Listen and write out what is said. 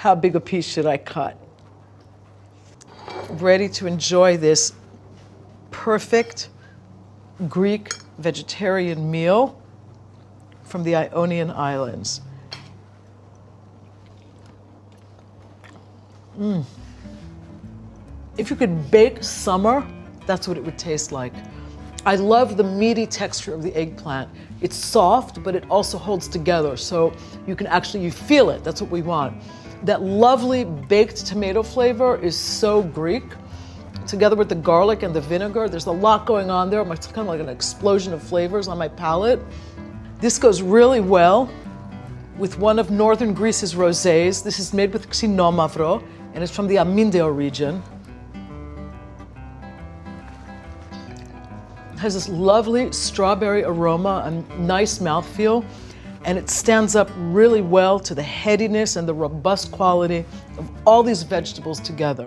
how big a piece should I cut? Ready to enjoy this perfect Greek vegetarian meal from the Ionian Islands. If you could bake summer, that's what it would taste like. I love the meaty texture of the eggplant. It's soft, but it also holds together, so you feel it. That's what we want. That lovely baked tomato flavor is so Greek. Together with the garlic and the vinegar, there's a lot going on there. It's kind of like an explosion of flavors on my palate. This goes really well with one of northern Greece's rosés. This is made with Xinomavro, and it's from the Amynteo region. It has this lovely strawberry aroma and nice mouthfeel, and it stands up really well to the headiness and the robust quality of all these vegetables together.